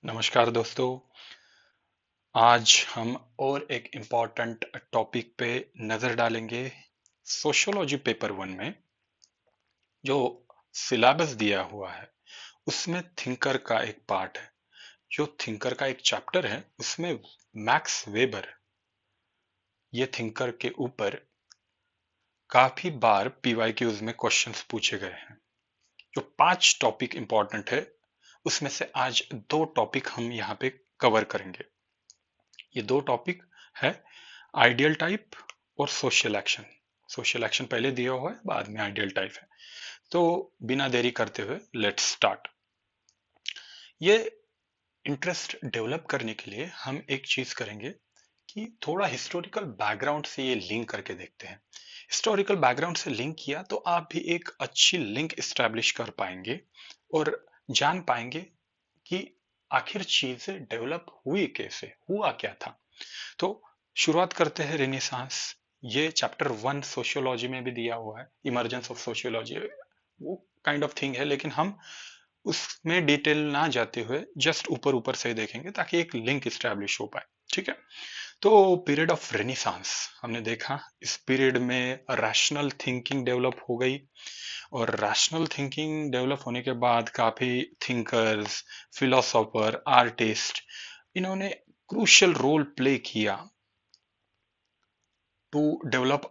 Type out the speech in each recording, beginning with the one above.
नमस्कार दोस्तों। आज हम और एक इम्पॉर्टेंट टॉपिक पे नजर डालेंगे। सोशियोलॉजी पेपर वन में जो सिलेबस दिया हुआ है उसमें थिंकर का एक पार्ट है। जो थिंकर का एक चैप्टर है उसमें मैक्स वेबर ये थिंकर के ऊपर काफी बार पीवाईक्यूज में क्वेश्चंस पूछे गए हैं। जो 5 टॉपिक इंपॉर्टेंट है उसमें से आज 2 टॉपिक हम यहाँ पे कवर करेंगे। ये 2 टॉपिक है आइडियल टाइप और सोशल एक्शन। सोशल एक्शन पहले दिया हुआ है, बाद में आइडियल टाइप है। तो बिना देरी करते हुए लेट्स स्टार्ट। ये इंटरेस्ट डेवलप करने के लिए हम एक चीज करेंगे कि थोड़ा हिस्टोरिकल बैकग्राउंड से ये लिंक करके देखते हैं। हिस्टोरिकल बैकग्राउंड से लिंक किया तो आप भी एक अच्छी लिंक एस्टैब्लिश कर पाएंगे और जान पाएंगे कि आखिर चीजें डेवलप हुई कैसे, हुआ क्या था। तो शुरुआत करते हैं रेनेसांस। ये चैप्टर 1 सोशियोलॉजी में भी दिया हुआ है, इमर्जेंस ऑफ सोशियोलॉजी। वो काइंड ऑफ थिंग है, लेकिन हम उसमें डिटेल ना जाते हुए जस्ट ऊपर ऊपर से ही देखेंगे ताकि एक लिंक स्टैब्लिश हो पाए। ठीक है। तो पीरियड ऑफ रेनेसांस हमने देखा, इस पीरियड में रैशनल थिंकिंग डेवलप हो गई और रैशनल थिंकिंग डेवलप होने के बाद काफी थिंकर्स, फिलोसोफर, आर्टिस्ट, इन्होंने क्रूशियल रोल प्ले किया to develop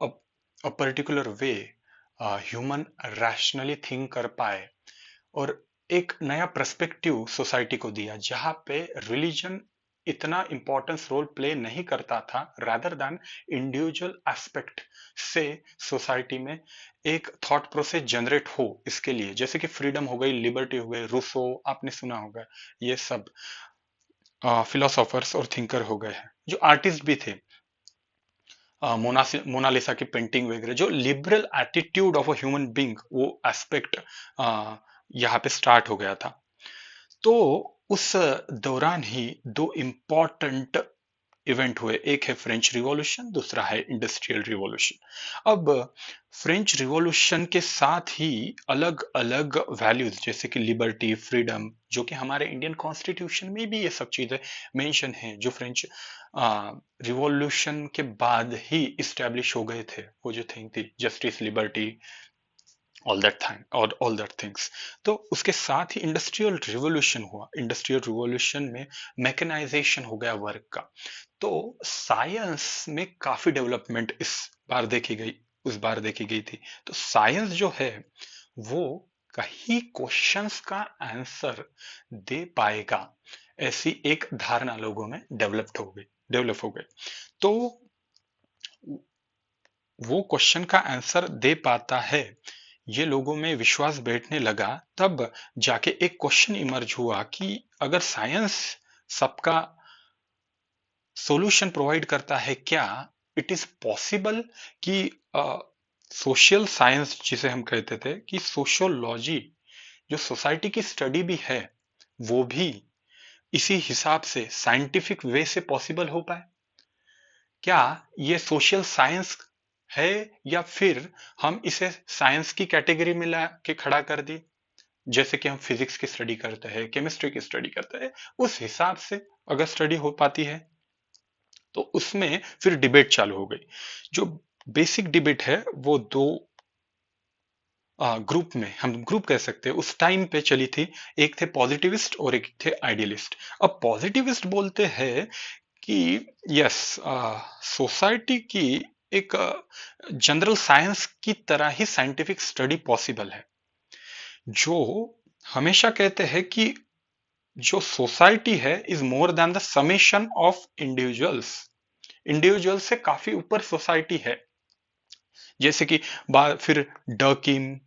a particular way human rationally think कर पाए और एक नया पर्सपेक्टिव सोसाइटी को दिया जहां पे रिलीजन इतना इंपॉर्टेंस रोल प्ले नहीं करता था, रादर दैन इंडिविजुअल एस्पेक्ट से सोसाइटी में एक थॉट प्रोसेस जनरेट हो। इसके लिए जैसे कि फ्रीडम हो गई, लिबर्टी हो गई, रूसो आपने सुना होगा, ये सब फिलोसोफर्स और थिंकर हो गए हैं। जो आर्टिस्ट भी थे, मोनालिसा की पेंटिंग वगैरह, जो liberal attitude of a human being, वो एस्पेक्ट यहाँ पे स्टार्ट हो गया था। तो उस दौरान ही 2 इंपॉर्टेंट इवेंट हुए, एक है फ्रेंच रिवॉल्यूशन, दूसरा है इंडस्ट्रियल रिवॉल्यूशन। अब फ्रेंच रिवॉल्यूशन के साथ ही अलग अलग वैल्यूज जैसे कि लिबर्टी, फ्रीडम, जो कि हमारे इंडियन कॉन्स्टिट्यूशन में भी ये सब चीजें मेंशन हैं, जो फ्रेंच रिवॉल्यूशन के बाद ही इस्टेब्लिश हो गए थे। वो जो थिंग थी justice, liberty, all that thing और ऑल दैट थिंग्स। तो उसके साथ ही इंडस्ट्रियल रिवॉल्यूशन हुआ। इंडस्ट्रियल रिवॉल्यूशन में मैकेनाइजेशन हो गया वर्क का। तो साइंस में काफी डेवलपमेंट इस बार देखी गई, उस बार देखी गई थी। तो साइंस जो है वो कई क्वेश्चंस का आंसर दे पाएगा, ऐसी एक धारणा लोगों में डेवलप हो गई। तो वो क्वेश्चन का आंसर दे पाता है, ये लोगों में विश्वास बैठने लगा। तब जाके एक क्वेश्चन इमर्ज हुआ कि अगर साइंस सबका सॉल्यूशन प्रोवाइड करता है, क्या इट इज पॉसिबल कि सोशल साइंस, जिसे हम कहते थे कि सोशियोलॉजी, जो सोसाइटी की स्टडी भी है, वो भी इसी हिसाब से साइंटिफिक वे से पॉसिबल हो पाए? क्या ये सोशल साइंस है या फिर हम इसे साइंस की कैटेगरी में ला के खड़ा कर दी, जैसे कि हम फिजिक्स की स्टडी करते हैं, केमिस्ट्री की स्टडी करते हैं, उस हिसाब से अगर स्टडी हो पाती है? तो उसमें फिर डिबेट चालू हो गई। जो बेसिक डिबेट है वो 2 ग्रुप में, हम ग्रुप कह सकते हैं, उस टाइम पे चली थी। एक थे पॉजिटिविस्ट और एक थे आइडियलिस्ट। अब पॉजिटिविस्ट बोलते हैं कि यस, सोसाइटी की एक जनरल साइंस की तरह ही साइंटिफिक स्टडी पॉसिबल है। जो हमेशा कहते हैं कि जो सोसाइटी है is more than the summation of individuals. Individual से काफी ऊपर सोसाइटी है। जैसे कि फिर डकिन,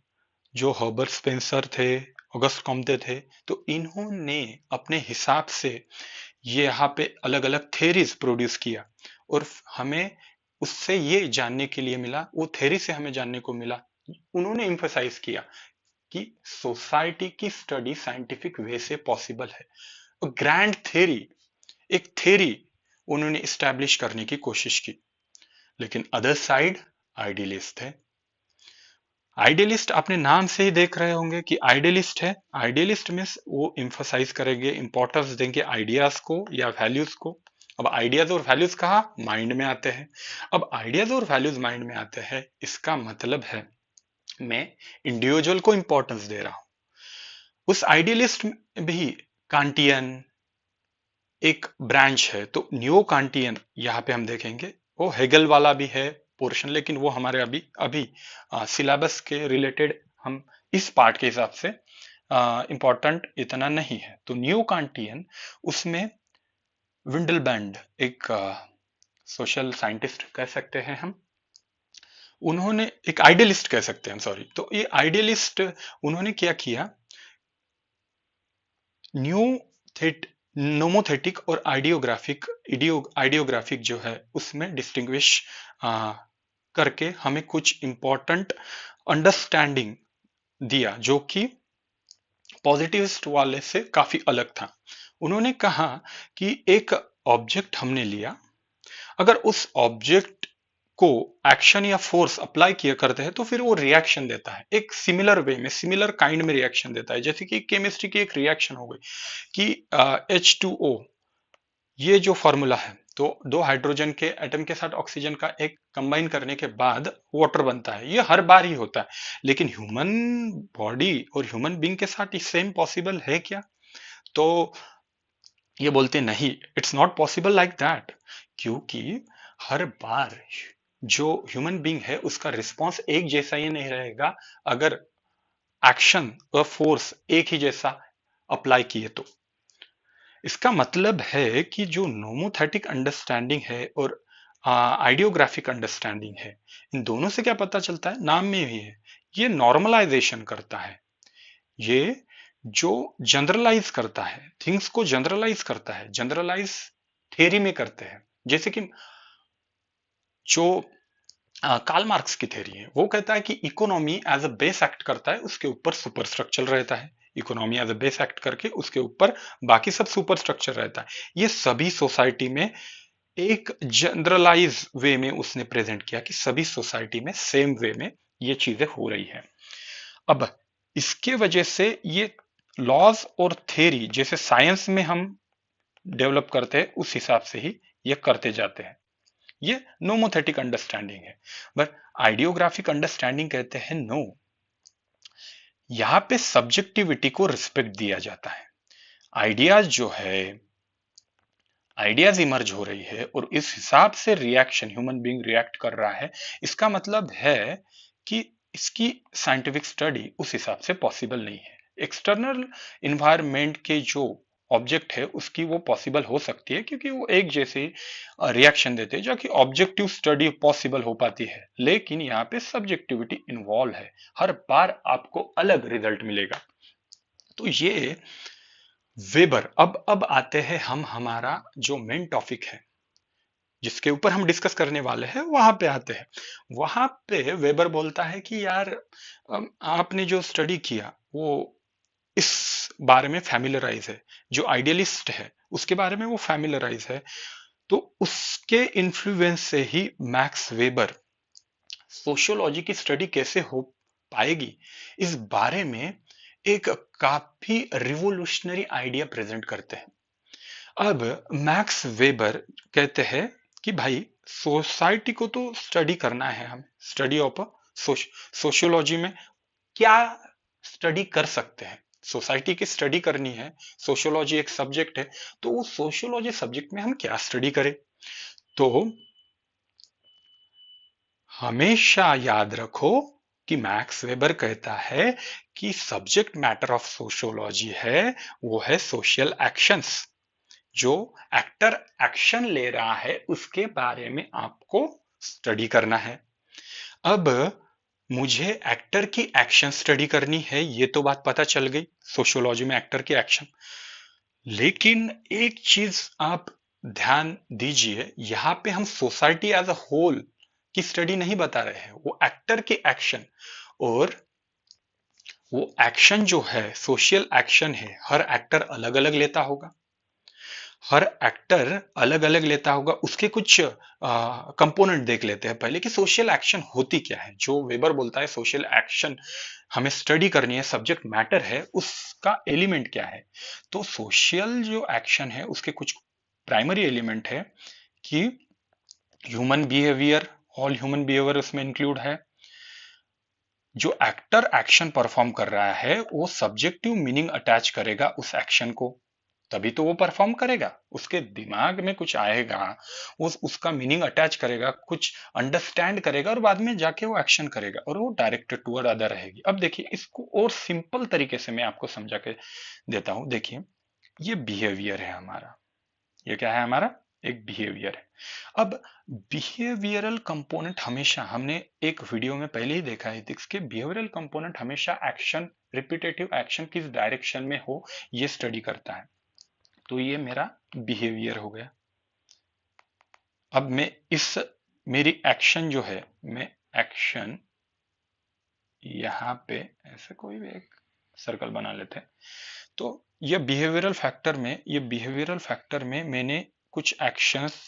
जो हर्बर्ट स्पेंसर थे, ऑगस्ट कॉम्टे थे, तो इन्होंने अपने हिसाब से ये यहाँ पे अलग अलग थेरीज प्रोड्यूस किया और हमें उससे ये जानने के लिए मिला, वो थेरी से हमें जानने को मिला, उन्होंने इम्फोसाइज किया कि सोसाइटी की स्टडी साइंटिफिक वे से पॉसिबल है। ग्रैंड थेरी, एक थेरी उन्होंने इस्टेब्लिश करने की कोशिश की। लेकिन अदर साइड आइडियलिस्ट थे। आइडियलिस्ट आपने नाम से ही देख रहे होंगे कि आइडियलिस्ट है। आइडियलिस्ट में वो इम्फोसाइज करेंगे, इंपॉर्टेंस देंगे आइडियाज को या वैल्यूज को। अब आइडियाज और वैल्यूज कहाँ? माइंड में आते हैं। अब आइडियाज और वैल्यूज माइंड में आते हैं, इसका मतलब है मैं इंडिविजुअल को इंपॉर्टेंस दे रहा हूं। उस आइडियलिस्ट में भी कांटियन एक ब्रांच है, तो न्यो कांटियन यहाँ पे हम देखेंगे। वो हेगल वाला भी है पोर्शन, लेकिन वो हमारे अभी अभी सिलेबस के रिलेटेड हम इस पार्ट के हिसाब से इंपॉर्टेंट इतना नहीं है। तो न्यो कांटियन, उसमें विंडलबैंड एक सोशल साइंटिस्ट कह सकते हैं हम, उन्होंने एक आइडियलिस्ट कह सकते हैं, सॉरी। तो ये आइडियलिस्ट उन्होंने क्या किया, न्यू थेट नोमोथेटिक और आइडियोग्राफिक जो है उसमें डिस्टिंग्विश करके हमें कुछ इंपॉर्टेंट अंडरस्टैंडिंग दिया, जो कि पॉजिटिविस्ट वाले से काफी अलग था। उन्होंने कहा कि एक ऑब्जेक्ट हमने लिया, अगर उस ऑब्जेक्ट को एक्शन या फोर्स अप्लाई किया करते हैं तो फिर वो रिएक्शन देता है, एक सिमिलर वे में, सिमिलर काइंड में रिएक्शन देता है। जैसे कि केमिस्ट्री की एक रिएक्शन हो गई कि H2O, ये जो फॉर्मूला है, तो दो हाइड्रोजन के एटम के साथ ऑक्सीजन का एक कंबाइन करने के बाद वाटर बनता है। ये हर बार ही होता है, लेकिन ह्यूमन बॉडी और ह्यूमन बीइंग के साथ सेम पॉसिबल है क्या? तो ये बोलते नहीं, it's not possible like that, क्योंकि हर बार जो ह्यूमन बीइंग है उसका रिस्पॉन्स एक जैसा ही नहीं रहेगा, अगर एक्शन और फोर्स एक ही जैसा अप्लाई किए तो। इसका मतलब है कि जो नोमोथेटिक अंडरस्टैंडिंग है और आइडियोग्राफिक अंडरस्टैंडिंग है, इन दोनों से क्या पता चलता है, नाम में भी है, ये नॉर्मलाइजेशन करता है। ये जो जनरलाइज करता है, थिंग्स को जनरलाइज करता है, जनरलाइज थ्योरी में करते हैं। जैसे कि जो कार्ल मार्क्स की थ्योरी है, वो कहता है कि economy as a base act करता है, उसके ऊपर सुपर स्ट्रक्चर रहता है। Economy as a base act करके उसके ऊपर बाकी सब सुपर स्ट्रक्चर रहता है। ये सभी सोसाइटी में एक जनरलाइज वे में उसने प्रेजेंट किया कि सभी सोसाइटी में सेम वे में ये चीजें हो रही है। अब इसके वजह से ये लॉज और थ्योरी जैसे साइंस में हम डेवलप करते हैं, उस हिसाब से ही ये करते जाते हैं। ये नोमोथेटिक अंडरस्टैंडिंग है। बट आइडियोग्राफिक अंडरस्टैंडिंग कहते हैं नो, यहां पे सब्जेक्टिविटी को रिस्पेक्ट दिया जाता है। आइडियाज जो है, आइडियाज इमर्ज हो रही है और इस हिसाब से रिएक्शन ह्यूमन बीइंग रिएक्ट कर रहा है, इसका मतलब है कि इसकी साइंटिफिक स्टडी उस हिसाब से पॉसिबल नहीं है। एक्सटर्नल इन्वायरमेंट के जो ऑब्जेक्ट है उसकी वो पॉसिबल हो सकती है, क्योंकि वो एक जैसे रिएक्शन देते हैं, जो कि ऑब्जेक्टिव स्टडी पॉसिबल हो पाती है। लेकिन यहाँ पे सब्जेक्टिविटी इन्वॉल्व है, हर बार आपको अलग रिजल्ट मिलेगा। तो ये वेबर। अब आते हैं हम हमारा जो मेन टॉपिक है, जिसके ऊपर हम डिस्कस करने वाले हैं, वहां पे आते हैं। वहां पे वेबर बोलता है कि यार आपने जो स्टडी किया वो इस बारे में फैमिलराइज है, जो आइडियलिस्ट है उसके बारे में वो फैमिलराइज है, तो उसके इन्फ्लुएंस से ही मैक्स वेबर सोशियोलॉजी की स्टडी कैसे हो पाएगी, इस बारे में एक काफी रिवोल्यूशनरी आइडिया प्रेजेंट करते हैं। अब मैक्स वेबर कहते हैं कि भाई सोसाइटी को तो स्टडी करना है, हम स्टडी ऑफ सोशियोलॉजी में क्या स्टडी कर सकते हैं, सोसाइटी की स्टडी करनी है, सोशियोलॉजी एक सब्जेक्ट है, तो वो सोशियोलॉजी सब्जेक्ट में हम क्या स्टडी करें। तो हमेशा याद रखो कि मैक्स वेबर कहता है कि सब्जेक्ट मैटर ऑफ सोशियोलॉजी है, वो है सोशल एक्शंस। जो एक्टर एक्शन ले रहा है उसके बारे में आपको स्टडी करना है। अब मुझे एक्टर की एक्शन स्टडी करनी है, ये तो बात पता चल गई, सोशियोलॉजी में एक्टर की एक्शन। लेकिन एक चीज आप ध्यान दीजिए, यहां पे हम सोसाइटी एज अ होल की स्टडी नहीं बता रहे हैं, वो एक्टर की एक्शन। और वो एक्शन जो है सोशल एक्शन है, हर एक्टर अलग अलग लेता होगा। हर एक्टर अलग अलग लेता होगा, उसके कुछ कंपोनेंट देख लेते हैं पहले कि सोशल एक्शन होती क्या है। जो वेबर बोलता है सोशल एक्शन हमें स्टडी करनी है, सब्जेक्ट मैटर है, उसका एलिमेंट क्या है। तो सोशल जो एक्शन है उसके कुछ प्राइमरी एलिमेंट है कि human behaviour, all human behaviour उसमें इंक्लूड है। जो एक्टर एक्शन परफॉर्म कर रहा है वो सब्जेक्टिव मीनिंग अटैच करेगा उस एक्शन को, तभी तो वो परफॉर्म करेगा। उसके दिमाग में कुछ आएगा, उसका मीनिंग अटैच करेगा, कुछ अंडरस्टैंड करेगा और बाद में जाके वो एक्शन करेगा और वो डायरेक्टेड टुवर्ड अदर रहेगी। अब देखिए इसको और सिंपल तरीके से मैं आपको समझा के देता हूं। देखिए ये बिहेवियर है हमारा, ये क्या है हमारा, एक बिहेवियर है। अब बिहेवियरल कंपोनेंट हमेशा, हमने एक वीडियो में पहले ही देखा है एथिक्स के, बिहेवियरल कंपोनेंट हमेशा एक्शन, रिपीटेटिव एक्शन किस डायरेक्शन में हो ये स्टडी करता है। तो ये मेरा बिहेवियर हो गया। अब मैं इस, मेरी एक्शन जो है, मैं एक्शन यहां पे ऐसे कोई भी एक सर्कल बना लेते हैं। तो ये बिहेवियरल फैक्टर में, ये बिहेवियरल फैक्टर में मैंने कुछ एक्शंस,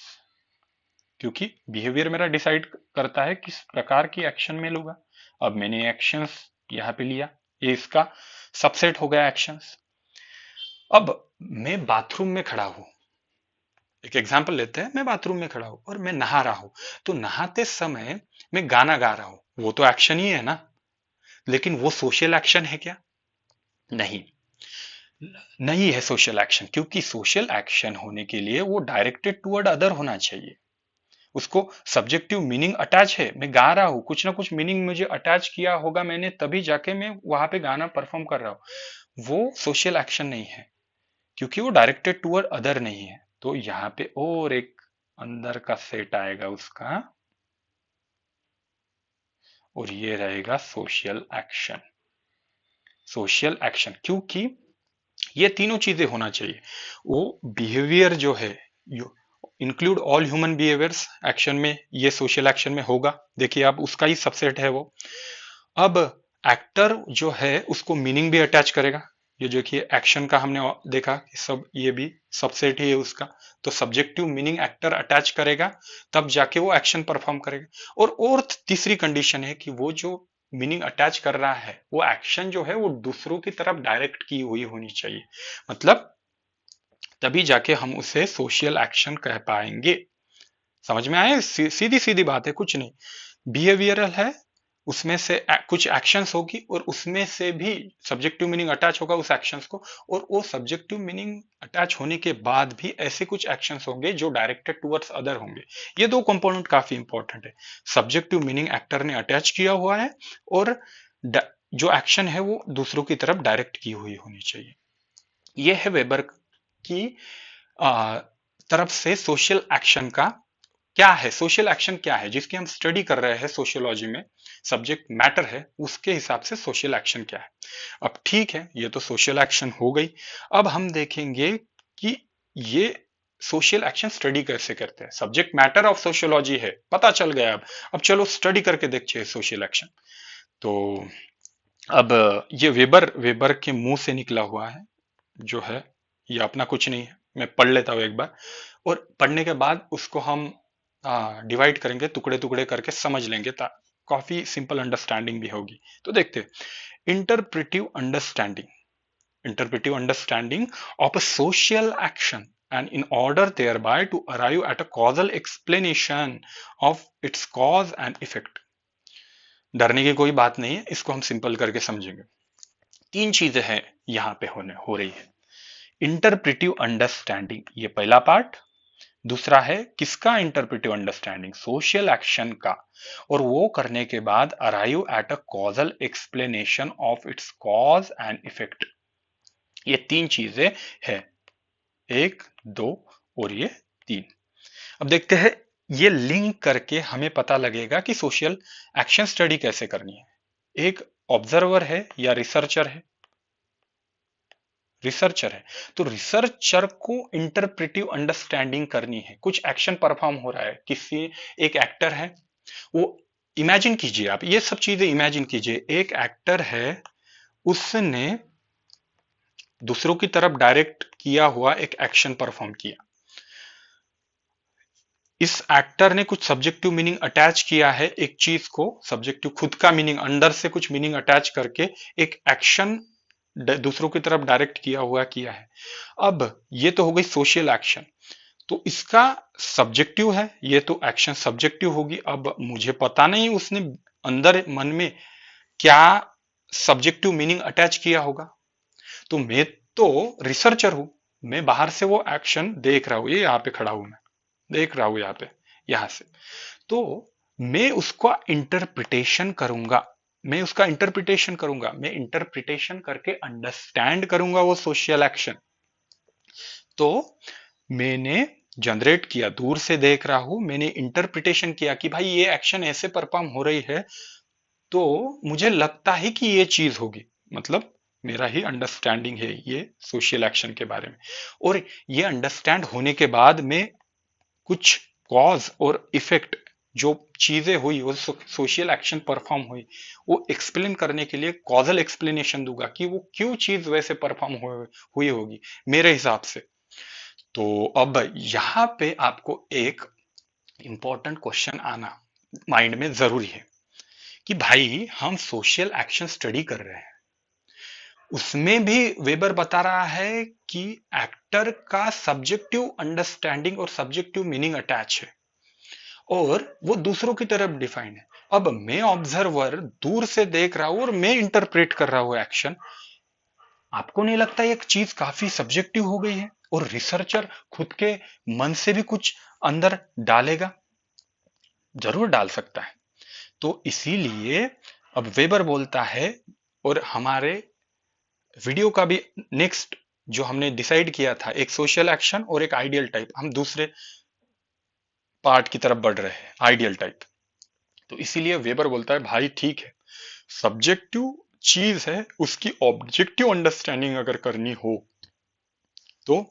क्योंकि बिहेवियर मेरा डिसाइड करता है किस प्रकार की एक्शन में लूंगा। अब मैंने एक्शंस यहां पे लिया, ये इसका सबसेट हो गया एक्शंस। अब मैं बाथरूम में खड़ा हूं, एक एग्जाम्पल लेते हैं, मैं बाथरूम में खड़ा हूं और मैं नहा रहा हूं। तो नहाते समय मैं गाना गा रहा हूं, वो तो एक्शन ही है ना। लेकिन वो सोशल एक्शन है क्या? नहीं, नहीं है सोशल एक्शन, क्योंकि सोशल एक्शन होने के लिए वो डायरेक्टेड टुवर्ड अदर होना चाहिए। उसको सब्जेक्टिव मीनिंग अटैच है, मैं गा रहा हूं, कुछ ना कुछ मीनिंग मुझे अटैच किया होगा मैंने, तभी जाके मैं वहां पे गाना परफॉर्म कर रहा हूं। वो सोशल एक्शन नहीं है, क्योंकि वो डायरेक्टेड टुवर्ड अदर नहीं है। तो यहाँ पे और एक अंदर का सेट आएगा उसका, और ये रहेगा सोशल एक्शन। सोशल एक्शन, क्योंकि ये तीनों चीजें होना चाहिए। वो बिहेवियर जो है, include all human behaviours action में, ये सोशल एक्शन में होगा। देखिए आप, उसका ही सबसेट है वो। अब एक्टर जो है उसको मीनिंग भी अटैच करेगा। ये जो कि एक्शन का हमने देखा कि सब, ये भी सबसेट ही है उसका। तो सब्जेक्टिव मीनिंग एक्टर अटैच करेगा, तब जाके वो एक्शन परफॉर्म करेगा। और तीसरी कंडीशन है कि वो जो मीनिंग अटैच कर रहा है, वो एक्शन जो है वो दूसरों की तरफ डायरेक्ट की हुई होनी चाहिए। मतलब तभी जाके हम उसे सोशल एक्शन कह पाएंगे। समझ में आए? सीधी सीधी बात है, कुछ नहीं। बिहेवियरल है, उसमें से कुछ एक्शंस होगी और उसमें से भी सब्जेक्टिव मीनिंग अटैच होगा उस एक्शंस को, और वो सब्जेक्टिव मीनिंग अटैच होने के बाद भी ऐसे कुछ एक्शंस होंगे जो डायरेक्टेड टुवर्ड्स अदर होंगे। ये दो कंपोनेंट काफी इंपॉर्टेंट है। सब्जेक्टिव मीनिंग एक्टर ने अटैच किया हुआ है, और जो एक्शन है वो दूसरों की तरफ डायरेक्ट की हुई होनी चाहिए। ये है वेबर की आ, तरफ से सोशल एक्शन का क्या है, सोशल एक्शन क्या है जिसकी हम स्टडी कर रहे हैं सोशियोलॉजी में। सब्जेक्ट मैटर है, उसके हिसाब से सोशल एक्शन क्या है। अब ठीक है, ये तो सोशल एक्शन हो गई। अब हम देखेंगे कि ये सोशल एक्शन स्टडी कैसे करते हैं। सब्जेक्ट मैटर ऑफ सोशियोलॉजी है, पता चल गया। अब चलो स्टडी करके देखिए सोशल एक्शन। तो अब ये वेबर वेबर के मुंह से निकला हुआ है जो है, ये अपना कुछ नहीं है। मैं पढ़ लेता हूं एक बार, और पढ़ने के बाद उसको हम डिवाइड करेंगे, टुकड़े टुकड़े करके समझ लेंगे, काफी सिंपल अंडरस्टैंडिंग भी होगी। तो देखते हैं, interpretive understanding, interpretive understanding of a social action and in order thereby to arrive at a causal explanation of its cause and effect। डरने की कोई बात नहीं है, इसको हम सिंपल करके समझेंगे। तीन चीजें हैं यहां पे हो रही है। इंटरप्रेटिव अंडरस्टैंडिंग, ये पहला पार्ट। दूसरा है किसका? इंटरप्रेटिव अंडरस्टैंडिंग, सोशल एक्शन का। और वो करने के बाद arrive at a causal explanation of its cause and effect. ये तीन चीजें हैं, एक, दो और ये तीन। अब देखते हैं, ये लिंक करके हमें पता लगेगा कि सोशल एक्शन स्टडी कैसे करनी है। एक ऑब्जर्वर है या रिसर्चर है, रिसर्चर है, तो रिसर्चर को इंटरप्रेटिव अंडरस्टैंडिंग करनी है। कुछ एक्शन परफॉर्म हो रहा है, किसी, एक एक्टर है, वो, इमेजिन कीजिए आप, ये सब चीजें इमेजिन कीजिए। एक एक्टर है, उसने दूसरों की तरफ डायरेक्ट किया हुआ एक एक्शन परफॉर्म किया। इस एक्टर ने कुछ सब्जेक्टिव मीनिंग अटैच किया है एक चीज को, सब्जेक्टिव खुद का मीनिंग अंदर से कुछ मीनिंग अटैच करके एक एक्शन दूसरों की तरफ डायरेक्ट किया है। अब ये तो हो गई सोशल एक्शन, तो इसका सब्जेक्टिव है, ये तो एक्शन सब्जेक्टिव होगी। अब मुझे पता नहीं उसने अंदर मन में क्या सब्जेक्टिव मीनिंग अटैच किया होगा। तो मैं तो रिसर्चर हूं, मैं बाहर से वो एक्शन देख रहा हूं, ये यहाँ पे खड़ा हूं मैं, देख रहा हूं यहाँ पे, यहां से। तो मैं उसका इंटरप्रिटेशन करूंगा, मैं इंटरप्रिटेशन करके अंडरस्टैंड करूंगा वो सोशल एक्शन। तो मैंने जनरेट किया, दूर से देख रहा हूं, मैंने इंटरप्रिटेशन किया कि भाई ये एक्शन ऐसे परफॉर्म हो रही है, तो मुझे लगता है कि ये चीज होगी, मतलब मेरा ही अंडरस्टैंडिंग है ये सोशल एक्शन के बारे में। और ये अंडरस्टैंड होने के बाद मैं कुछ कॉज और इफेक्ट, जो चीजें हुई, वो सोशल एक्शन परफॉर्म हुई, वो एक्सप्लेन करने के लिए कॉजल एक्सप्लेनेशन दूंगा कि वो क्यों चीज वैसे परफॉर्म हुई होगी मेरे हिसाब से। तो अब यहाँ पे आपको एक इंपॉर्टेंट क्वेश्चन आना माइंड में जरूरी है कि भाई हम सोशल एक्शन स्टडी कर रहे हैं, उसमें भी वेबर बता रहा है कि एक्टर का सब्जेक्टिव अंडरस्टैंडिंग और सब्जेक्टिव मीनिंग अटैच है, और वो दूसरों की तरफ डिफाइंड है। अब मैं ऑब्जर्वर दूर से देख रहा हूं और मैं इंटरप्रेट कर रहा हूं एक्शन। आपको नहीं लगता एक चीज काफी सब्जेक्टिव हो गई है, और रिसर्चर खुद के मन से भी कुछ अंदर डालेगा, जरूर डाल सकता है। तो इसीलिए अब वेबर बोलता है, और हमारे वीडियो का भी नेक्स्ट जो हमने डिसाइड किया था, एक सोशल एक्शन और एक आइडियल टाइप, हम दूसरे पार्ट की तरफ बढ़ रहे हैं, आइडियल टाइप। तो इसीलिए वेबर बोलता है भाई ठीक है, सब्जेक्टिव चीज है, उसकी ऑब्जेक्टिव अंडरस्टैंडिंग अगर करनी हो तो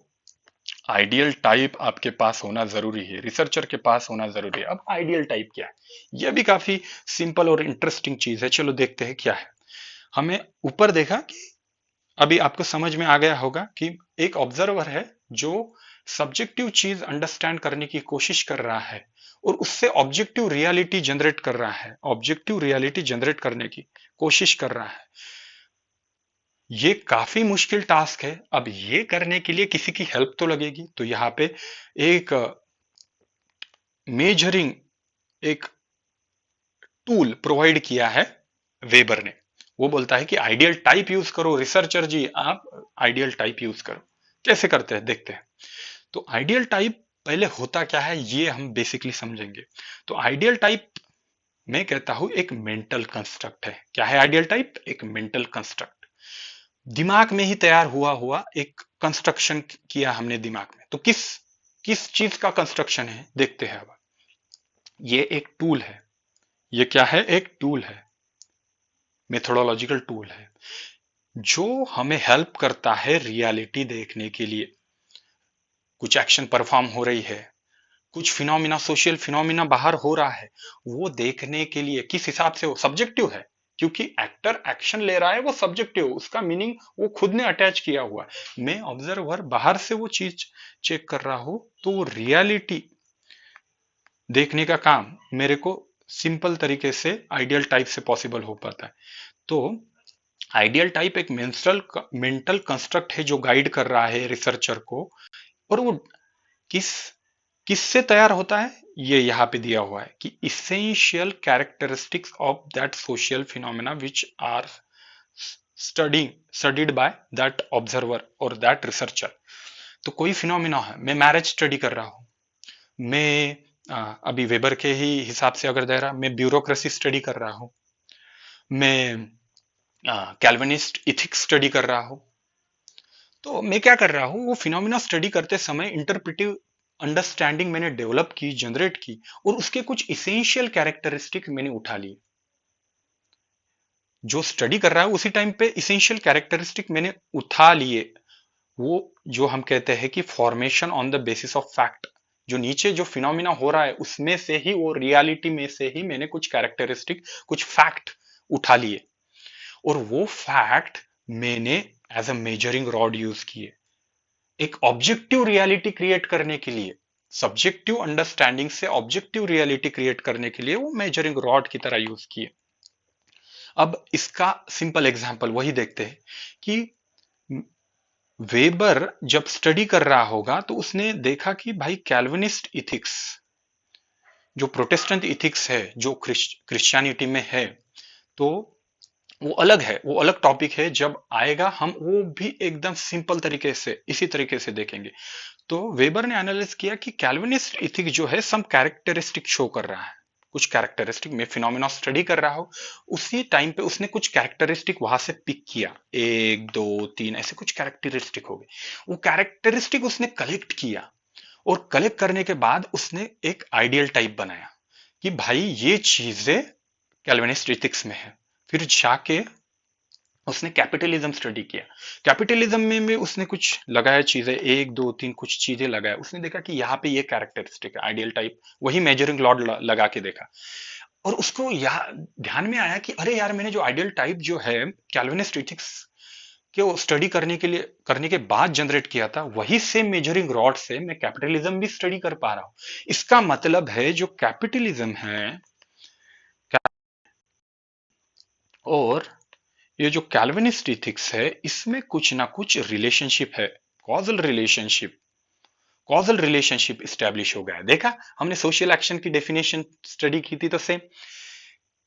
आइडियल टाइप आपके पास होना जरूरी है, रिसर्चर के पास होना जरूरी है। अब आइडियल टाइप क्या है, यह भी काफी सिंपल और इंटरेस्टिंग चीज है, चलो देखते हैं क्या है। हमें ऊपर देखा कि अभी आपको समझ में आ गया होगा कि एक ऑब्जर्वर है जो सब्जेक्टिव चीज अंडरस्टैंड करने की कोशिश कर रहा है, और उससे ऑब्जेक्टिव रियलिटी जनरेट कर रहा है, ऑब्जेक्टिव रियलिटी जनरेट करने की कोशिश कर रहा है। ये काफी मुश्किल टास्क है। अब ये करने के लिए किसी की हेल्प तो लगेगी, तो यहाँ पे एक मेजरिंग एक टूल प्रोवाइड किया है वेबर ने। वो बोलता है कि आइडियल टाइप यूज करो, रिसर्चर जी आप आइडियल टाइप यूज करो। कैसे करते हैं देखते हैं। तो आइडियल टाइप पहले होता क्या है ये हम बेसिकली समझेंगे। तो आइडियल टाइप मैं कहता हूं एक मेंटल कंस्ट्रक्ट है। क्या है आइडियल टाइप? एक मेंटल कंस्ट्रक्ट, दिमाग में ही तैयार हुआ हुआ एक कंस्ट्रक्शन किया हमने दिमाग में। तो किस किस चीज का कंस्ट्रक्शन है देखते हैं। अब ये एक टूल है, ये क्या है? एक टूल है, मेथोडोलॉजिकल टूल है, जो हमें हेल्प करता है रियलिटी देखने के लिए। कुछ एक्शन परफॉर्म हो रही है, कुछ फिनोमिना, सोशल फिनोमिना बाहर हो रहा है, वो देखने के लिए किस हिसाब से, वो सब्जेक्टिव है, क्योंकि एक्टर एक्शन ले रहा है, वो सब्जेक्टिव, उसका मीनिंग वो खुद ने अटैच किया हुआ है। मैं ऑब्जर्वर बाहर से वो चीज चेक कर रहा हूं, तो वो रियलिटी देखने का काम मेरे को सिंपल तरीके से आइडियल टाइप से पॉसिबल हो पाता है। तो आइडियल टाइप एक मेंटल कंस्ट्रक्ट है जो गाइड कर रहा है रिसर्चर को। और वो किस किससे तैयार होता है ये यहाँ पे दिया हुआ है कि essential characteristics of that social phenomena which are studied by that observer और दैट रिसर्चर। तो कोई फिनोमिना है, मैं मैरिज स्टडी कर रहा हूँ, मैं अभी वेबर के ही हिसाब से अगर दे रहा, मैं ब्यूरोक्रेसी स्टडी कर रहा हूँ, मैं कैल्विनिस्ट इथिक्स स्टडी कर रहा हूँ। तो मैं क्या कर रहा हूँ, वो फिनोमिना स्टडी करते समय इंटरप्रेटिव अंडरस्टैंडिंग मैंने डेवलप की, जनरेट की, और उसके कुछ इसेंशियल कैरेक्टरिस्टिक मैंने उठा लिए। जो स्टडी कर रहा है उसी टाइम पे इसेंशियल कैरेक्टरिस्टिक मैंने उठा लिए, वो जो हम कहते हैं कि formation on the basis of fact. जो नीचे जो फिनोमिना हो रहा है उसमें से ही, वो रियलिटी में से ही मैंने कुछ कैरेक्टरिस्टिक, कुछ फैक्ट उठा लिए, और वो फैक्ट मैंने as a measuring rod use किए, एक ऑब्जेक्टिव रियलिटी क्रिएट करने के लिए, सब्जेक्टिव अंडरस्टैंडिंग से ऑब्जेक्टिव रियलिटी क्रिएट करने के लिए वो मेजरिंग रॉड की तरह यूज किए। अब इसका सिंपल एग्जांपल वही देखते हैं कि वेबर जब स्टडी कर रहा होगा तो उसने देखा कि भाई कैल्विनिस्ट इथिक्स, जो प्रोटेस्टेंट इथिक्स है, जो क्रिश्चियनिटी में है, तो वो अलग है, वो अलग टॉपिक है। जब आएगा हम वो भी एकदम सिंपल तरीके से इसी तरीके से देखेंगे। तो वेबर ने एनालाइज किया कि कैल्विनिस्ट इथिक जो है सम कैरेक्टरिस्टिक शो कर रहा है, कुछ कैरेक्टरिस्टिक में फिनोमेना स्टडी कर रहा हो, उसी टाइम पे उसने कुछ कैरेक्टरिस्टिक वहां से पिक किया, एक दो तीन ऐसे कुछ कैरेक्टरिस्टिक हो गए। वो कैरेक्टरिस्टिक उसने कलेक्ट किया और कलेक्ट करने के बाद उसने एक आइडियल टाइप बनाया कि भाई ये चीजें कैल्विनिस्ट इथिक्स में है। फिर जाके उसने कैपिटलिज्म स्टडी किया। कैपिटलिज्म में भी उसने कुछ लगाया चीजें, एक दो तीन कुछ चीजें लगाया। उसने देखा कि यहाँ पे ये कैरेक्टरिस्टिक है, आइडियल टाइप, वही मेजरिंग लॉर्ड लगा के देखा। और उसको यह ध्यान में आया कि अरे यार, मैंने जो आइडियल टाइप जो है कैल्विनिस्ट इथिक्स के वो स्टडी करने के बाद जनरेट किया था, वही सेम मेजरिंग रॉड से मैं कैपिटलिज्म भी स्टडी कर पा रहा हूं। इसका मतलब है जो कैपिटलिज्म है और ये जो कैल्विनिस्ट इथिक्स है, इसमें कुछ ना कुछ रिलेशनशिप है, causal relationship. Causal relationship establish हो गया है। देखा हमने सोशल एक्शन की डेफिनेशन स्टडी की थी, तो same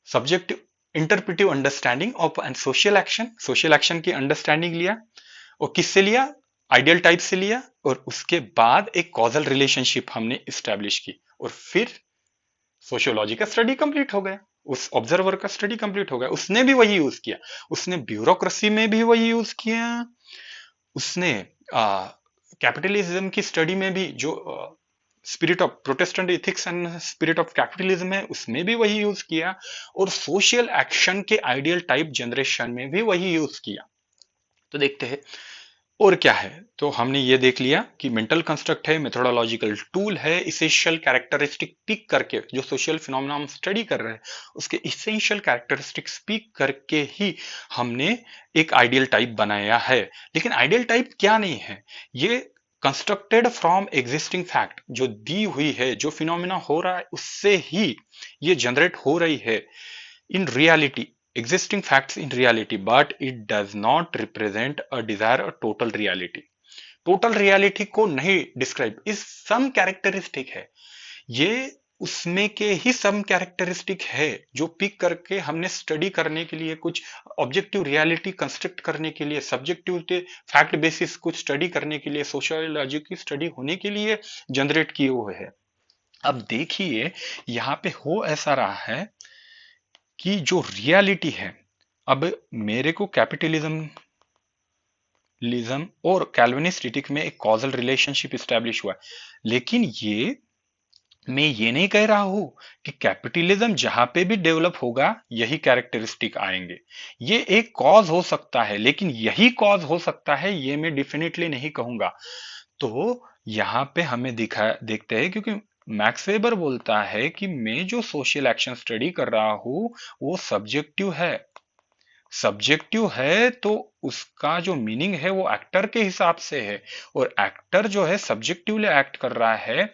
subjective interpretive understanding of and social action की अंडरस्टैंडिंग लिया, और किससे लिया, आइडियल टाइप से लिया, और उसके बाद एक कॉजल रिलेशनशिप हमने स्टैब्लिश की, और फिर सोशियोलॉजी का स्टडी कंप्लीट हो गया, उस ऑब्जर्वर का स्टडी कंप्लीट हो गया। उसने भी वही यूज किया, उसने ब्यूरोक्रेसी में भी वही यूज किया, उसने कैपिटलिज्म की स्टडी में भी जो spirit of Protestant ethics and spirit of capitalism है उसमें भी वही यूज किया, और सोशल एक्शन के आइडियल टाइप जनरेशन में भी वही यूज किया। तो देखते हैं और क्या है। तो हमने ये देख लिया कि मेंटल कंस्ट्रक्ट है, मेथोडोलॉजिकल टूल है, इसेंशियल कैरेक्टरिस्टिक पिक करके जो सोशल फिनोमेना हम स्टडी कर रहे हैं उसके इसेंशियल कैरेक्टरिस्टिक्स पिक करके ही हमने एक आइडियल टाइप बनाया है। लेकिन आइडियल टाइप क्या नहीं है, ये कंस्ट्रक्टेड फ्रॉम एग्जिस्टिंग फैक्ट, जो दी हुई है, जो फिनोमेना हो रहा है उससे ही ये जनरेट हो रही है in reality, existing facts in reality, but it does not represent a desire or total reality. Total reality को नहीं डिस्क्राइब, इस सम कैरेक्टरिस्टिक है, ये उसमें के ही सम कैरेक्टरिस्टिक है जो पिक करके हमने स्टडी करने के लिए, कुछ ऑब्जेक्टिव रियलिटी कंस्ट्रक्ट करने के लिए, सब्जेक्टिव फैक्ट बेसिस कुछ स्टडी करने के लिए, सोशियोलॉजी की स्टडी होने के लिए जनरेट किए हुए है। अब देखिए यहाँ पे हो ऐसा रहा है कि जो रियलिटी है, अब मेरे को कैपिटलिज्म और कैल्विनिस्ट एथिक में एक कॉजल रिलेशनशिप स्टैब्लिश हुआ है, लेकिन ये मैं ये नहीं कह रहा हूं कि कैपिटलिज्म जहां पे भी डेवलप होगा यही कैरेक्टरिस्टिक आएंगे। ये एक कॉज हो सकता है, लेकिन यही कॉज हो सकता है ये मैं डिफिनेटली नहीं कहूंगा। तो यहाँ पे हमें देखते हैं, क्योंकि मैक्स वेबर बोलता है कि मैं जो सोशल एक्शन स्टडी कर रहा हूं वो सब्जेक्टिव है। सब्जेक्टिव है तो उसका जो मीनिंग है वो एक्टर के हिसाब से है, और एक्टर जो है सब्जेक्टिवली एक्ट कर रहा है।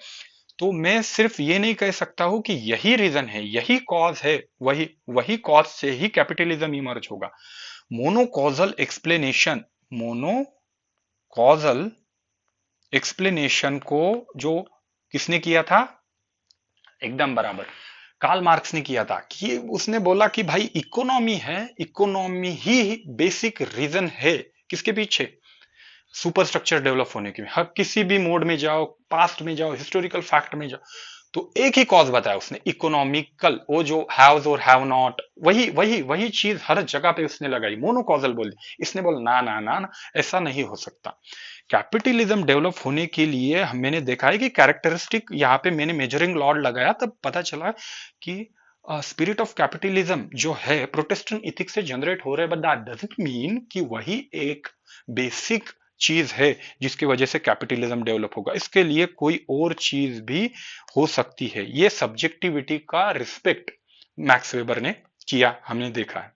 तो मैं सिर्फ ये नहीं कह सकता हूं कि यही रीजन है, यही कॉज है, वही वही कॉज से ही कैपिटलिज्म इमर्ज होगा। मोनोकॉजल एक्सप्लेनेशन, मोनोकॉजल एक्सप्लेनेशन को जो किसने किया था, एकदम बराबर कार्ल मार्क्स ने किया था, कि उसने बोला कि भाई इकोनॉमी है, इकोनॉमी ही बेसिक रीजन है किसके पीछे, सुपर स्ट्रक्चर डेवलप होने के। हर किसी भी मोड में जाओ, पास्ट में जाओ, हिस्टोरिकल फैक्ट में जाओ, तो एक ही कॉज बताया उसने, इकोनॉमिकल, वो जो हैव्स और हैव नॉट, वही वही वही चीज हर जगह पे उसने लगाई, मोनोकॉजल बोल दी। इसने बोला ना ना ना ना, ऐसा नहीं हो सकता। कैपिटलिज्म डेवलप होने के लिए मैंने देखा है कि कैरेक्टरिस्टिक, यहाँ पे मैंने मेजरिंग लॉर्ड लगाया तब पता चला कि स्पिरिट ऑफ कैपिटलिज्म जो है प्रोटेस्टेंट इथिक्स से जनरेट हो रहे, बट दैट डजंट मीन कि वही एक बेसिक चीज है जिसकी वजह से कैपिटलिज्म डेवलप होगा। इसके लिए कोई और चीज भी हो सकती है। ये सब्जेक्टिविटी का रिस्पेक्ट मैक्स वेबर ने किया, हमने देखा है।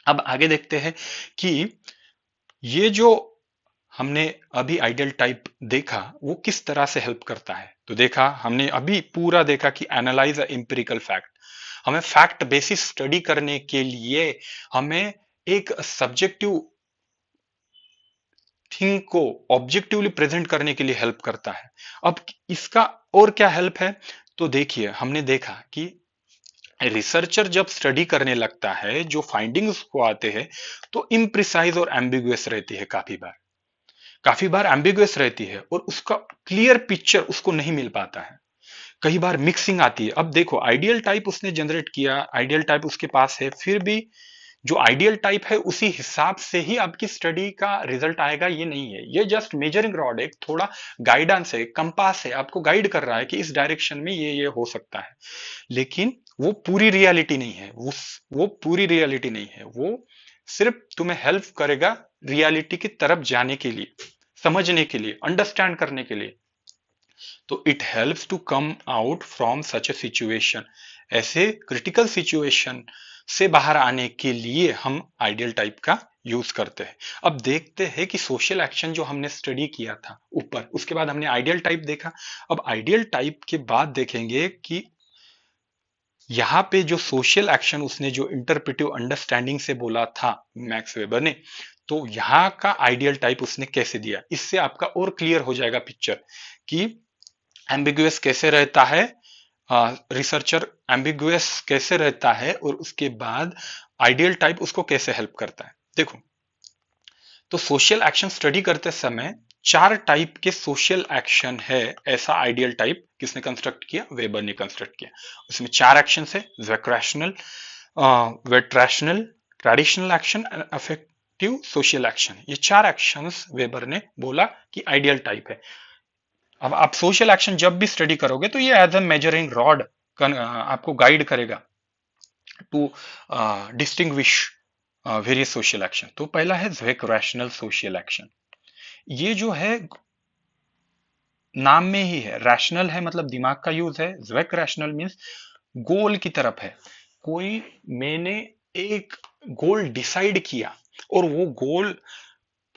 अब आगे देखते हैं कि ये जो हमने अभी आइडियल टाइप देखा वो किस तरह से हेल्प करता है, तो देखा हमने अभी पूरा देखा कि एनालाइज एम्पिरिकल फैक्ट, हमें फैक्ट बेसिस स्टडी करने के लिए हमें एक सब्जेक्टिव थिंग को ऑब्जेक्टिवली प्रेजेंट करने के लिए हेल्प करता है। अब इसका और क्या हेल्प है, तो देखिए हमने देखा कि रिसर्चर जब स्टडी करने लगता है जो फाइंडिंग्स को आते हैं तो इम्प्रिसाइज और एम्बिगुअस रहती है, काफी बार एम्बिगुअस रहती है और उसका क्लियर पिक्चर उसको नहीं मिल पाता है, कई बार मिक्सिंग आती है। अब देखो आइडियल टाइप उसने जनरेट किया, आइडियल टाइप उसके पास है, फिर भी जो आइडियल टाइप है उसी हिसाब से ही आपकी स्टडी का रिजल्ट आएगा ये नहीं है, ये जस्ट मेजरिंग रॉड है, थोड़ा गाइडेंस है, कंपास है, आपको गाइड कर रहा है कि इस डायरेक्शन में ये हो सकता है, लेकिन वो पूरी रियलिटी नहीं है, वो पूरी रियलिटी नहीं है, वो सिर्फ तुम्हें हेल्प करेगा रियलिटी की तरफ जाने के लिए, समझने के लिए, अंडरस्टैंड करने के लिए। तो it helps to come out from such a situation, ऐसे क्रिटिकल सिचुएशन से बाहर आने के लिए हम आइडियल टाइप का यूज करते हैं। अब देखते हैं कि सोशल एक्शन जो हमने स्टडी किया था ऊपर, उसके बाद हमने आइडियल टाइप देखा, अब आइडियल टाइप के बाद देखेंगे कि यहाँ पे जो सोशल एक्शन उसने जो इंटरप्रेटिव अंडरस्टैंडिंग से बोला था मैक्स वेबर ने, तो यहाँ का आइडियल टाइप उसने कैसे दिया, इससे आपका और क्लियर हो जाएगा पिक्चर कि एम्बिगुअस कैसे रहता है, रिसर्चर एम्बिगुअस कैसे रहता है और उसके बाद आइडियल टाइप उसको कैसे हेल्प करता है। देखो, तो सोशल एक्शन स्टडी करते समय चार टाइप के सोशल एक्शन है, ऐसा आइडियल टाइप किसने कंस्ट्रक्ट किया, वेबर ने कंस्ट्रक्ट किया। उसमें चार एक्शन है, wert rational, traditional action and affective social action, ये चार एक्शंस वेबर ने बोला कि आइडियल टाइप है। अब आप सोशल एक्शन जब भी स्टडी करोगे तो ये एज ए मेजरिंग रॉड आपको गाइड करेगा to distinguish various social action. तो पहला है ज्वेक रैशनल सोशल एक्शन, ये जो है नाम में ही है, रैशनल है मतलब दिमाग का यूज है, ज्वेक रैशनल मीन्स गोल की तरफ है, कोई मैंने एक गोल डिसाइड किया और वो गोल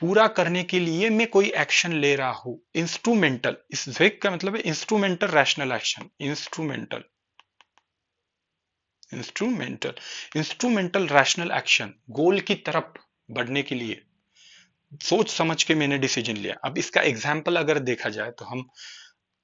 पूरा करने के लिए मैं कोई एक्शन ले रहा हूं, इंस्ट्रूमेंटल, इस ज्वेक का मतलब है instrumental rational action, instrumental instrumental rational action, goal की तरफ बढ़ने के लिए सोच समझ के मैंने डिसीजन लिया। अब इसका एग्जाम्पल अगर देखा जाए तो हम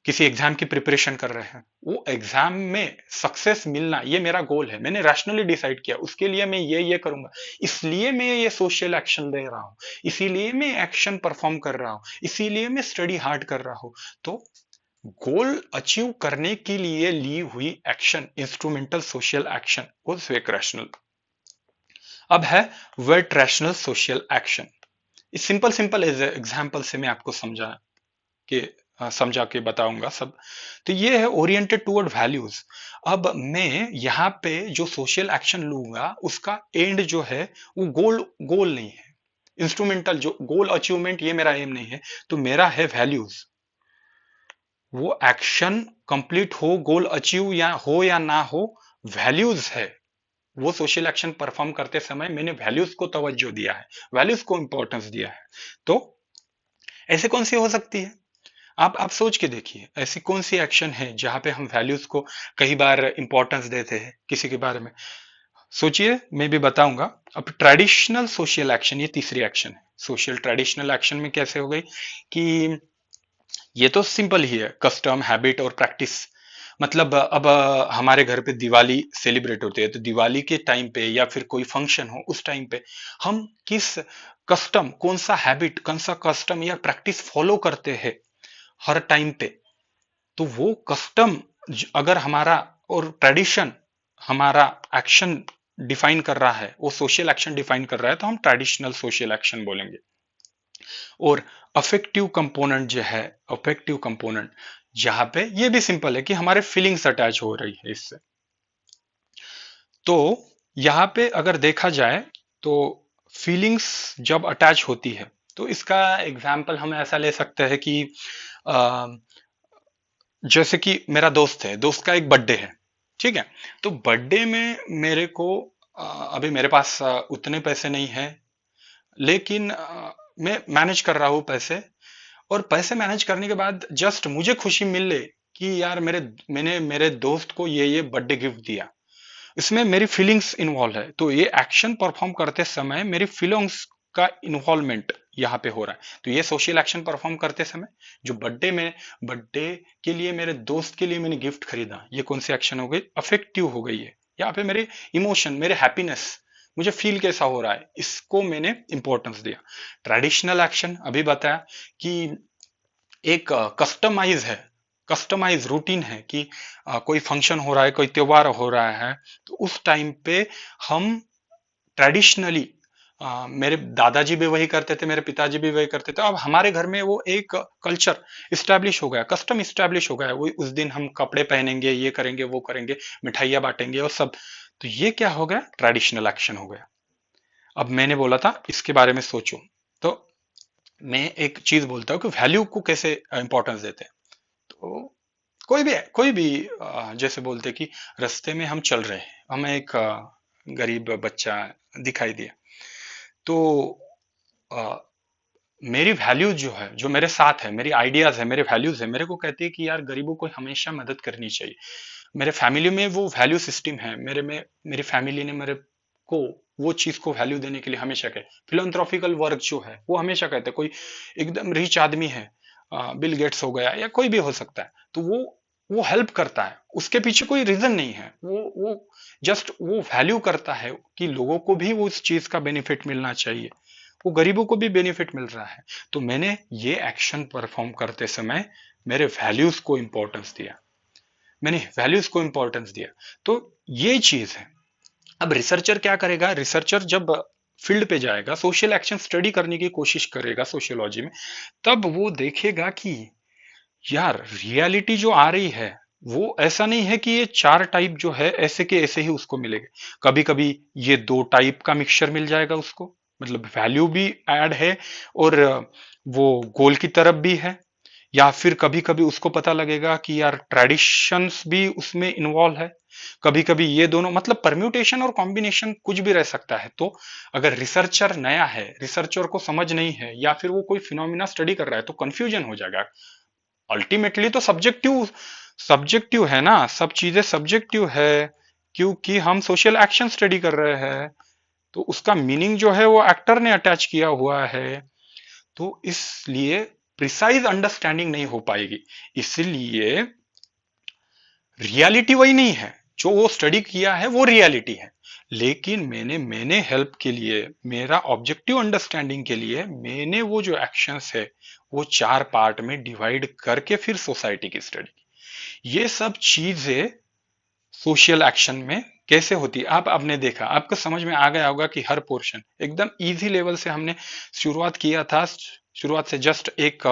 किसी एग्जाम की प्रिपरेशन कर रहे हैं, वो एग्जाम में सक्सेस मिलना ये मेरा गोल है, मैंने रैशनली डिसाइड किया उसके लिए मैं ये करूंगा, इसलिए मैं ये सोशल एक्शन दे रहा हूं, इसीलिए मैं एक्शन परफॉर्म कर रहा हूं, इसीलिए मैं स्टडी हार्ड कर रहा हूं। तो गोल अचीव करने के लिए ली हुई एक्शन इंस्ट्रूमेंटल सोशल एक्शन वो स्वेक रैशनल। अब है वेट रैशनल सोशल एक्शन, इस सिंपल सिंपल एग्जाम्पल से मैं आपको के समझा के बताऊंगा सब। तो ये है ओरिएंटेड टुवर्ड वैल्यूज। अब मैं यहाँ पे जो सोशल एक्शन लूंगा उसका एंड जो है वो गोल नहीं है, इंस्ट्रूमेंटल जो गोल अचीवमेंट ये मेरा एम नहीं है, तो मेरा है वैल्यूज, वो एक्शन कंप्लीट हो, गोल अचीव या ना हो, वैल्यूज है, वो सोशल एक्शन परफॉर्म करते समय मैंने वैल्यूज को तवज्जो दिया है, वैल्यूज को इंपॉर्टेंस दिया है। तो ऐसे कौन सी हो सकती है, आप सोच के देखिए ऐसी कौन सी एक्शन है जहां पे हम वैल्यूज को कई बार इंपॉर्टेंस देते हैं किसी के बारे में, सोचिए मैं भी बताऊंगा। अब ट्रेडिशनल सोशल एक्शन ये तीसरी एक्शन है, सोशल ट्रेडिशनल एक्शन में कैसे हो गई कि ये तो सिंपल ही है, कस्टम हैबिट और प्रैक्टिस, मतलब अब हमारे घर पे दिवाली सेलिब्रेट होती है तो दिवाली के टाइम पे या फिर कोई फंक्शन हो उस टाइम पे हम किस कस्टम, कौन सा हैबिट, कौन सा कस्टम या प्रैक्टिस फॉलो करते हैं हर टाइम पे, तो वो कस्टम अगर हमारा और ट्रेडिशन हमारा एक्शन डिफाइन कर रहा है, वो सोशल एक्शन डिफाइन कर रहा है, तो हम ट्रेडिशनल सोशल एक्शन बोलेंगे। और अफेक्टिव कंपोनेंट जो है, अफेक्टिव कंपोनेंट जहां पे ये भी सिंपल है कि हमारे फीलिंग्स अटैच हो रही है इससे, तो यहाँ पे अगर देखा जाए तो फीलिंग्स जब अटैच होती है तो इसका एग्जाम्पल हम ऐसा ले सकते हैं कि अ, जैसे कि मेरा दोस्त है, दोस्त का एक बर्थडे है, ठीक है, तो बर्थडे में मेरे को अभी मेरे पास उतने पैसे नहीं है, लेकिन मैं मैनेज कर रहा हूँ पैसे, और पैसे मैनेज करने के बाद जस्ट मुझे खुशी मिले कि यार मैंने मेरे दोस्त को ये बर्थडे गिफ्ट दिया, इसमें मेरी फीलिंग्स इन्वॉल्व है। तो ये एक्शन परफॉर्म करते समय मेरी फीलिंग्स का इन्वॉल्वमेंट यहाँ पे हो रहा है। तो ये सोशल एक्शन परफॉर्म करते समय जो बर्थडे के लिए मेरे दोस्त के लिए मैंने गिफ्ट खरीदा, ये कौन सी एक्शन हो गई? अफेक्टिव हो गई है। यहाँ पे मेरे इमोशन, मेरे हैप्पीनेस, मुझे फील कैसा हो रहा है, इसको मैंने इंपॉर्टेंस दिया। ट्रेडिशनल एक्शन अभी बताया कि एक कस्टमाइज है, कस्टमाइज रूटीन है कि कोई फंक्शन हो रहा है, कोई त्योहार हो रहा है, तो उस टाइम पे हम ट्रेडिशनली, मेरे दादाजी भी वही करते थे, मेरे पिताजी भी वही करते थे। अब हमारे घर में वो एक कल्चर इस्टेब्लिश हो गया, कस्टम इस्टेब्लिश हो गया। वो उस दिन हम कपड़े पहनेंगे, ये करेंगे, वो करेंगे, मिठाइयाँ बांटेंगे और सब। तो ये क्या हो गया? ट्रेडिशनल एक्शन हो गया। अब मैंने बोला था इसके बारे में सोचो, तो मैं एक चीज बोलता हूँ कि वैल्यू को कैसे इंपॉर्टेंस देते हैं। तो कोई भी जैसे बोलते कि रास्ते में हम चल रहे हैं, हमें एक गरीब बच्चा दिखाई दिया, तो अ, मेरी वैल्यूज जो है, जो मेरे साथ है, मेरी आइडियाज है, मेरे वैल्यूज है, मेरे को कहती है कि यार गरीबों को हमेशा मदद करनी चाहिए। मेरे फैमिली में वो वैल्यू सिस्टम है, मेरी फैमिली ने मेरे को वो चीज को वैल्यू देने के लिए हमेशा कहे। फिलोंथ्रोपिकल वर्क जो है वो हमेशा कहते हैं, कोई एकदम रिच आदमी है, बिल गेट्स हो गया या कोई भी हो सकता है, तो वो हेल्प करता है, उसके पीछे कोई रीजन नहीं है, वो जस्ट वो वैल्यू करता है कि लोगों को भी वो उस चीज का बेनिफिट मिलना चाहिए, वो गरीबों को भी बेनिफिट मिल रहा है। तो मैंने ये एक्शन परफॉर्म करते समय मेरे वैल्यूज को इंपॉर्टेंस दिया, मैंने वैल्यूज को इंपॉर्टेंस दिया। तो ये चीज है। अब रिसर्चर क्या करेगा? रिसर्चर जब फील्ड पे जाएगा, सोशल एक्शन स्टडी करने की कोशिश करेगा सोशियोलॉजी में, तब वो देखेगा कि यार रियलिटी जो आ रही है वो ऐसा नहीं है कि ये चार टाइप जो है ऐसे के ऐसे ही उसको मिलेगा। कभी कभी ये दो टाइप का मिक्सचर मिल जाएगा उसको, मतलब वैल्यू भी ऐड है और वो गोल की तरफ भी है। या फिर कभी कभी उसको पता लगेगा कि यार ट्रेडिशंस भी उसमें इन्वॉल्व है। कभी कभी ये दोनों, मतलब परम्यूटेशन और कॉम्बिनेशन कुछ भी रह सकता है। तो अगर रिसर्चर नया है, रिसर्चर को समझ नहीं है, या फिर वो कोई फिनोमिना स्टडी कर रहा है, तो कंफ्यूजन हो जाएगा। अल्टीमेटली तो सब्जेक्टिव सब्जेक्टिव है ना, सब चीजें सब्जेक्टिव है, क्योंकि हम सोशल एक्शन स्टडी कर रहे हैं। तो उसका मीनिंग जो है वो एक्टर ने अटैच किया हुआ है, तो इसलिए प्रिसाइज अंडरस्टैंडिंग नहीं हो पाएगी। इसलिए रियलिटी वही नहीं है, जो वो स्टडी किया है वो रियलिटी है, लेकिन मैंने हेल्प के लिए, मेरा ऑब्जेक्टिव अंडरस्टैंडिंग के लिए मैंने वो जो एक्शंस है वो चार पार्ट में डिवाइड करके फिर सोसाइटी की स्टडी की। ये सब चीजें सोशल एक्शन में कैसे होती है, आप आपने देखा, आपको समझ में आ गया होगा कि हर पोर्शन एकदम इजी लेवल से हमने शुरुआत किया था। शुरुआत से जस्ट एक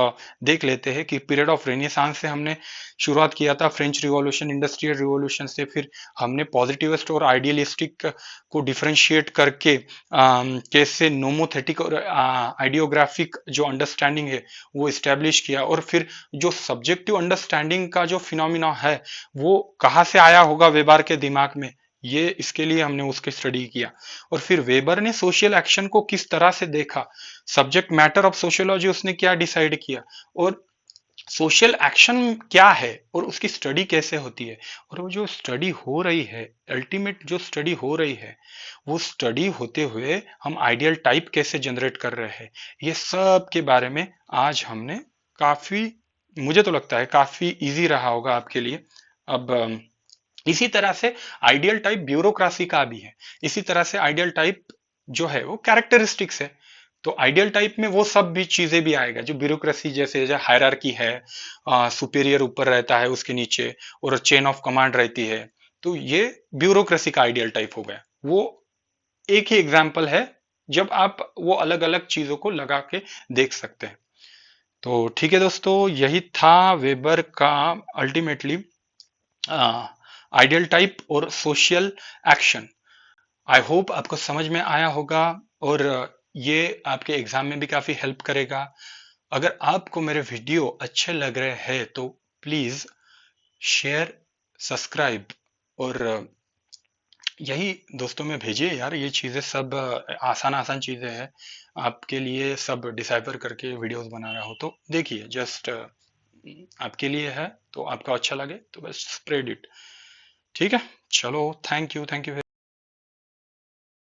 देख लेते हैं कि पीरियड ऑफ रेनेसांस से हमने शुरुआत किया था, फ्रेंच रिवॉल्यूशन, इंडस्ट्रियल रिवॉल्यूशन से, फिर हमने पॉजिटिविस्ट और आइडियलिस्टिक को डिफरेंशिएट करके कैसे नोमोथेटिक और आइडियोग्राफिक जो अंडरस्टैंडिंग है वो इस्टेब्लिश किया, और फिर जो सब्जेक्टिव अंडरस्टैंडिंग का जो फिनोमिना है वो कहाँ से आया होगा वेबर के दिमाग में, ये इसके लिए हमने उसकी स्टडी किया। और फिर वेबर ने सोशल एक्शन को किस तरह से देखा, सब्जेक्ट मैटर ऑफ सोशियोलॉजी उसने क्या डिसाइड किया, और सोशल एक्शन क्या है और उसकी स्टडी कैसे होती है, और वो जो स्टडी हो रही है, अल्टीमेट जो स्टडी हो रही है, वो स्टडी होते हुए हम आइडियल टाइप कैसे जनरेट कर रहे हैं, ये सब के बारे में आज हमने काफी, मुझे तो लगता है काफी इजी रहा होगा आपके लिए। अब इसी तरह से आइडियल टाइप ब्यूरोक्रेसी का भी है, इसी तरह से आइडियल टाइप जो है वो कैरेक्टरिस्टिक्स है। तो आइडियल टाइप में वो सब भी चीजें भी आएगा जो ब्यूरोक्रेसी, जैसे हायरार्की है, सुपीरियर ऊपर रहता है उसके नीचे, और चेन ऑफ कमांड रहती है। तो ये ब्यूरोक्रेसी का आइडियल टाइप हो गया। वो एक ही एग्जाम्पल है, जब आप वो अलग अलग चीजों को लगा के देख सकते हैं। तो ठीक है दोस्तों, यही था वेबर का अल्टीमेटली आइडियल टाइप और सोशल एक्शन। आई होप आपको समझ में आया होगा, और ये आपके एग्जाम में भी काफी हेल्प करेगा। अगर आपको मेरे वीडियो अच्छे लग रहे हैं तो प्लीज शेयर, सब्सक्राइब और यही दोस्तों में भेजिए यार, ये चीज़ें सब आसान आसान चीज़ें हैं आपके लिए, सब डिसाइफर करके वीडियोस बना रहा हो तो देखिए, जस्ट आपके लिए है, तो आपको अच्छा लगे तो बस स्प्रेड इट। ठीक है, चलो, थैंक यू, थैंक यू।